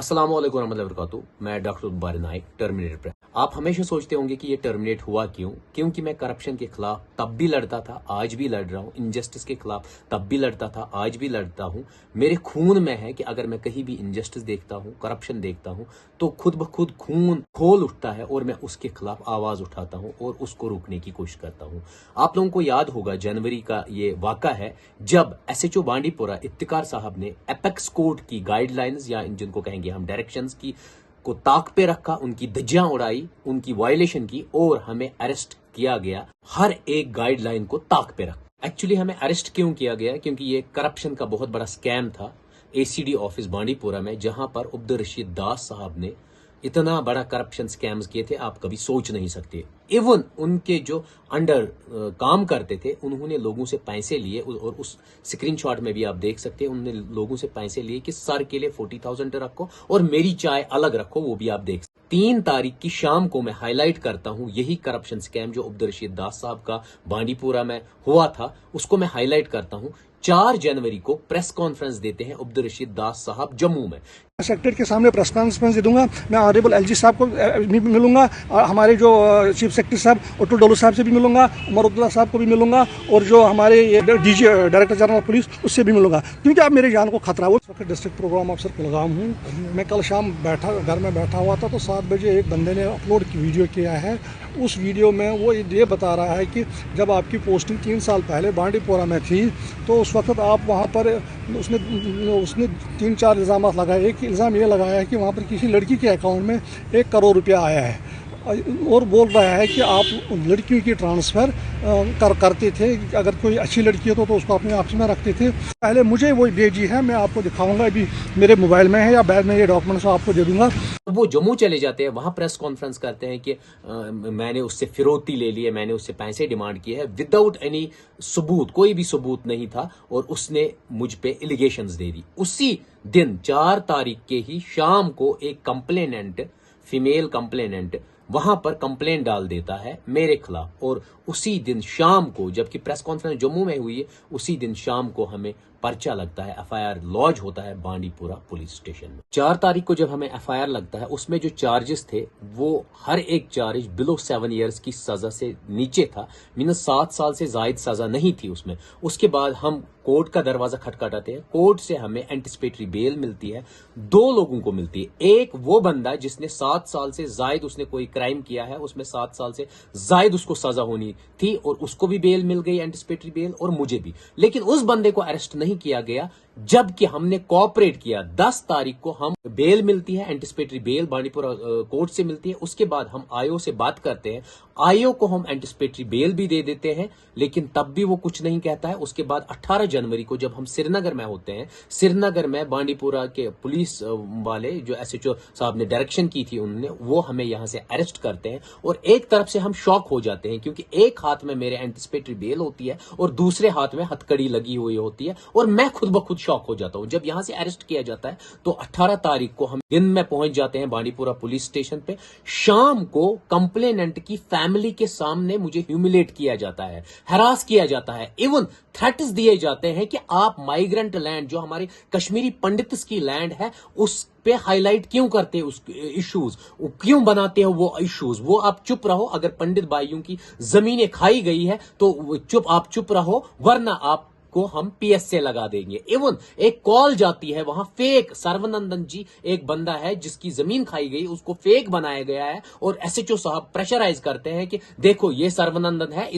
अस्सलाम वालेकुम रहमतुल्लाहि व बरकातुहू। मैं डॉक्टर मुबारक नाइक, टर्मिनेटर पे। आप हमेशा सोचते होंगे कि ये टर्मिनेट हुआ क्यों? क्योंकि मैं करप्शन के खिलाफ तब भी लड़ता था, आज भी लड़ रहा हूँ। इनजस्टिस के खिलाफ तब भी लड़ता था, आज भी लड़ता हूँ। मेरे खून में है कि अगर मैं कहीं भी इनजस्टिस देखता हूँ, करप्शन देखता हूँ, तो खुद ब खुद खून खोल उठता है और मैं उसके खिलाफ आवाज उठाता हूँ और उसको रोकने की कोशिश करता हूँ। आप लोगों को याद होगा जनवरी का ये वाक़ा है जब SHO बांडीपुरा इफ्तिकार साहब ने एपेक्स कोर्ट की गाइडलाइंस या जिनको कहेंगे हम डायरेक्शंस की को ताक पे रखा, उनकी धज्जियां उड़ाई, उनकी वायलेशन की और हमें अरेस्ट किया गया। हर एक गाइडलाइन को ताक पे रखा। एक्चुअली हमें अरेस्ट क्यों किया गया? क्योंकि ये करप्शन का बहुत बड़ा स्कैम था ACD ऑफिस बांडीपुरा में, जहां पर अब्दुल रशीद दास साहब ने इतना बड़ा करप्शन स्कैम्स किए थे आप कभी सोच नहीं सकते। इवन उनके जो अंडर काम करते थे उन्होंने लोगों से पैसे लिए और उस स्क्रीनशॉट में भी आप देख सकते हैं उन्होंने लोगों से पैसे लिए कि सर के लिए 40,000 रखो और मेरी चाय अलग रखो, वो भी आप देख सकते। 3 तारीख की शाम को मैं हाईलाइट करता हूं यही करप्शन स्कैम जो अब्दुल रशीद दास साहब का बांडीपुरा में हुआ था, उसको मैं हाईलाइट करता हूं। 4 जनवरी को प्रेस कॉन्फ्रेंस देते हैं अब्दुल रशीद दास साहब जम्मू में। सेक्रेटरी के सामने प्रेस कॉन्फ्रेंस दे दूंगा। मैं ऑनरेबल LG साहब को भी मिलूंगा, हमारे जो चीफ सेक्रेटरी साहब अटुल डोलू साहब से भी मिलूंगा, उमर अब्दुल्ला साहब को भी मिलूंगा और जो हमारे DG डायरेक्टर जनरल पुलिस उससे भी मिलूंगा, क्योंकि अब मेरी जान को खतरा है। उस वक्त डिस्ट्रिक्ट प्रोग्राम ऑफिसर कुलगाम हूँ। मैं कल शाम घर में बैठा हुआ था तो 7 बजे एक बंदे ने अपलोड की वीडियो किया है। उस वीडियो में वो ये बता रहा है कि जब आपकी पोस्टिंग 3 साल पहले बांडीपुरा में थी तो उस वक्त आप वहाँ पर उसने 3-4 इल्ज़ाम लगाए। एक इल्ज़ाम ये लगाया है कि वहाँ पर किसी लड़की के अकाउंट में 1 करोड़ रुपया आया है और बोल रहा है कि आप लड़कियों की ट्रांसफ़र करते थे, अगर कोई अच्छी लड़की है तो उसको अपने ऑफिस में रखते थे। पहले मुझे वो भेजी है, मैं आपको दिखाऊंगा, अभी मेरे मोबाइल में है या बैग में ये डॉक्यूमेंट्स आपको दे दूंगा। वो जम्मू चले जाते हैं, वहां प्रेस कॉन्फ्रेंस करते हैं कि मैंने उससे फिरौती ले ली है, मैंने उससे पैसे डिमांड किए हैं विदाउट एनी सबूत, कोई भी सबूत नहीं था और उसने मुझ पे एलिगेशंस दे दी। उसी दिन 4 तारीख के ही शाम को एक कंप्लेनेंट, फीमेल कंप्लेनेंट वहां पर कंप्लेंट डाल देता है मेरे खिलाफ और उसी दिन शाम को, जबकि प्रेस कॉन्फ्रेंस जम्मू में हुई है, उसी दिन शाम को हमें पर्चा लगता है, FIR लॉज होता है बांडीपुरा पुलिस स्टेशन में। 4 तारीख को जब हमें FIR लगता है उसमें जो चार्जेस थे वो हर एक चार्ज बिलो 7 इयर्स की सजा से नीचे था, मीनस 7 साल से जायद सजा नहीं थी उसमें। उसके बाद हम कोर्ट का दरवाजा खटखटाते हैं, कोर्ट से हमें एंटिसिपेटरी बेल मिलती है। 2 लोगों को मिलती है, एक वो बंदा जिसने 7 साल से जायद उसने कोई क्राइम किया है, उसमें 7 साल से जायद उसको सजा होनी थी और उसको भी बेल मिल गई, एंटिसिपेटरी बेल, और मुझे भी। लेकिन उस बंदे को अरेस्ट नहीं किया गया जबकि हमने कोऑपरेट किया। 10 तारीख को हम बेल मिलती है, एंटिसिपेटरी बेल बांडीपुरा कोर्ट से मिलती है। उसके बाद हम IO से बात करते हैं, IO को हम एंटिसिपेटरी बेल भी दे देते हैं, लेकिन तब भी वो कुछ नहीं कहता है। उसके बाद 18 जनवरी को जब हम श्रीनगर में होते हैं, श्रीनगर में बांडीपुरा के पुलिस वाले जो SHO साहब ने डायरेक्शन की थी उन्होंने, वो हमें यहां से अरेस्ट करते हैं और एक तरफ से हम शॉक हो जाते हैं क्योंकि एक हाथ में मेरे एंटिसिपेटरी बेल होती है और दूसरे हाथ में हथकड़ी लगी हुई होती है और मैं खुद ब खुद शॉक हो जाता हूं। जब यहां से अरेस्ट किया जाता है तो 18 तारीख को हम दिन में पहुंच जाते हैं बांडीपुरा पुलिस स्टेशन पे। शाम को कंप्लेनेंट की फैमिली के सामने मुझे ह्यूमिलेट किया जाता है, हरास किया जाता है, इवन थ्रेट्स दिए जाते हैं कि आप माइग्रेंट लैंड जो हमारे कश्मीरी पंडित्स की लैंड है उस पे हाईलाइट क्यों करते हैं, उस इश्यूज क्यों बनाते हो वो इश्यूज, वो आप चुप रहो। अगर पंडित भाइयों की जमीनें खाई गई है तो आप चुप रहो, वरना आप को हम PS से लगा देंगे। इवन एक कॉल जाती है वहां, फेक सर्वनंदन जी एक बंदा है जिसकी जमीन खाई गई, उसको फेक बनाया गया है और SHO साहब प्रेशराइज करते हैं कि देखो ये सर्वनंदन है,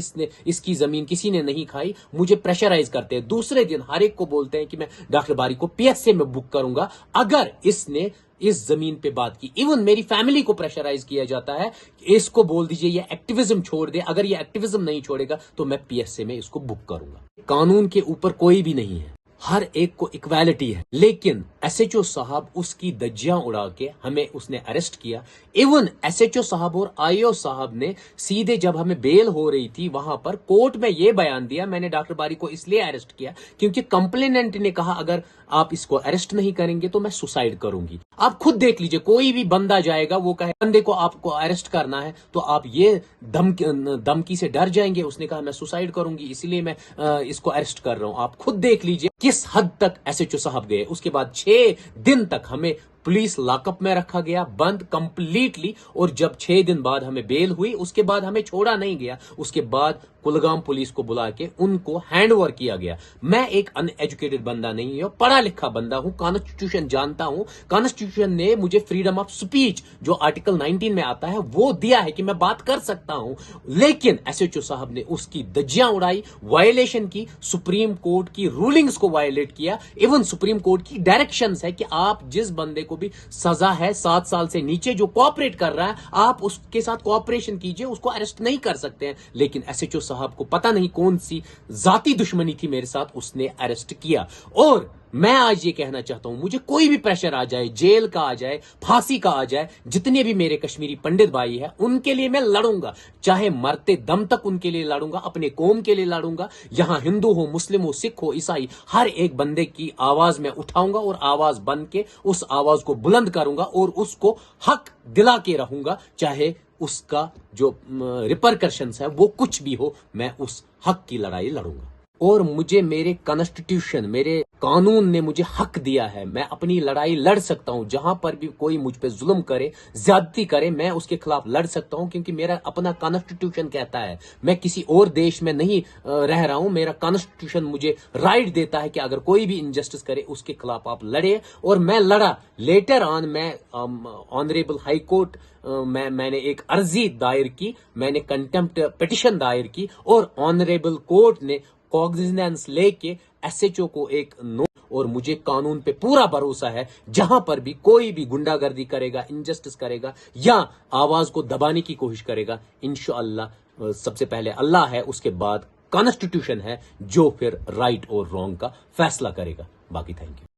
इसकी जमीन किसी ने नहीं खाई, मुझे प्रेशराइज करते हैं। दूसरे दिन हर एक को बोलते हैं कि मैं डॉक्टर बारी को PS से मैं बुक करूंगा अगर इसने इस जमीन पे बात की। इवन मेरी फैमिली को प्रेशराइज किया जाता है कि इसको बोल दीजिए ये एक्टिविज्म छोड़ दे, अगर ये एक्टिविज्म नहीं छोड़ेगा तो मैं PSA में इसको बुक करूंगा। कानून के ऊपर कोई भी नहीं है, हर एक को इक्वालिटी है, लेकिन SHO साहब उसकी धज्जियां उड़ा के हमें उसने अरेस्ट किया। इवन SHO साहब और IO साहब ने सीधे जब हमें बेल हो रही थी वहां पर कोर्ट में यह बयान दिया, मैंने डॉक्टर बारी को इसलिए अरेस्ट किया क्योंकि कंप्लेनेंट ने कहा अगर आप इसको अरेस्ट नहीं करेंगे तो मैं सुसाइड करूंगी। आप खुद देख लीजिए, कोई भी बंदा जाएगा वो कहे बंदे को आपको अरेस्ट करना है तो आप ये धमकी से डर जाएंगे। उसने कहा मैं सुसाइड करूंगी इसलिए मैं इसको अरेस्ट कर रहा हूं। आप खुद देख लीजिए किस हद तक SHO साहब गए। उसके बाद 6 दिन तक हमें पुलिस लॉकअप में रखा गया, बंद कंप्लीटली। और जब 6 दिन बाद हमें बेल हुई, उसके बाद हमें छोड़ा नहीं गया, उसके बाद कुलगाम पुलिस को बुला के उनको हैंड ओवर किया गया। मैं एक अनएजुकेटेड बंदा नहीं हूं, पढ़ा लिखा बंदा हूं, कॉन्स्टिट्यूशन जानता हूं। कॉन्स्टिट्यूशन ने मुझे फ्रीडम ऑफ स्पीच जो आर्टिकल 19 में आता है वो दिया है कि मैं बात कर सकता हूं। लेकिन एसएचओ साहब ने उसकी धज्जियां उड़ाई, वायलेशन की, सुप्रीम कोर्ट की रूलिंग्स को वायलेट किया। इवन सुप्रीम कोर्ट की डायरेक्शंस है कि आप जिस बंदे को भी सजा है 7 साल से नीचे जो कोऑपरेट कर रहा है, आप उसके साथ कोऑपरेशन कीजिए, उसको अरेस्ट नहीं कर सकते हैं। लेकिन एसएचओ साहब को पता नहीं कौन सी जाती दुश्मनी थी मेरे साथ, उसने अरेस्ट किया। और मैं आज ये कहना चाहता हूं, मुझे कोई भी प्रेशर आ जाए, जेल का आ जाए, फांसी का आ जाए, जितने भी मेरे कश्मीरी पंडित भाई हैं उनके लिए मैं लड़ूंगा, चाहे मरते दम तक उनके लिए लड़ूंगा, अपने कौम के लिए लड़ूंगा। यहां हिंदू हो, मुस्लिम हो, सिख हो, ईसाई, हर एक बंदे की आवाज मैं उठाऊंगा और आवाज बन के उस आवाज को बुलंद करूंगा और उसको हक दिला के रहूंगा, चाहे उसका जो रिपरकशंस है वो कुछ भी हो, मैं उस हक की लड़ाई लड़ूंगा। और मुझे मेरे कॉन्स्टिट्यूशन, मेरे कानून ने मुझे हक दिया है, मैं अपनी लड़ाई लड़ सकता हूं। जहां पर भी कोई मुझ पे जुल्म करे, ज्यादती करे, मैं उसके खिलाफ लड़ सकता हूं, क्योंकि मेरा अपना कॉन्स्टिट्यूशन कहता है। मैं किसी और देश में नहीं रह रहा हूं, मेरा कॉन्स्टिट्यूशन मुझे राइट देता है कि अगर कोई भी इनजस्टिस करे उसके खिलाफ आप लड़े। और मैं लड़ा। लेटर ऑन मैं ऑनरेबल हाई कोर्ट मैंने एक अर्जी दायर की, मैंने कंटेम्प्ट पिटिशन दायर की और ऑनरेबल कोर्ट ने कॉग्निजेंस लेके एसएचओ को एक नोट। और मुझे कानून पे पूरा भरोसा है, जहां पर भी कोई भी गुंडागर्दी करेगा, इनजस्टिस करेगा या आवाज को दबाने की कोशिश करेगा, इंशाअल्लाह सबसे पहले अल्लाह है, उसके बाद कॉन्स्टिट्यूशन है जो फिर राइट और रॉन्ग का फैसला करेगा। बाकी थैंक यू।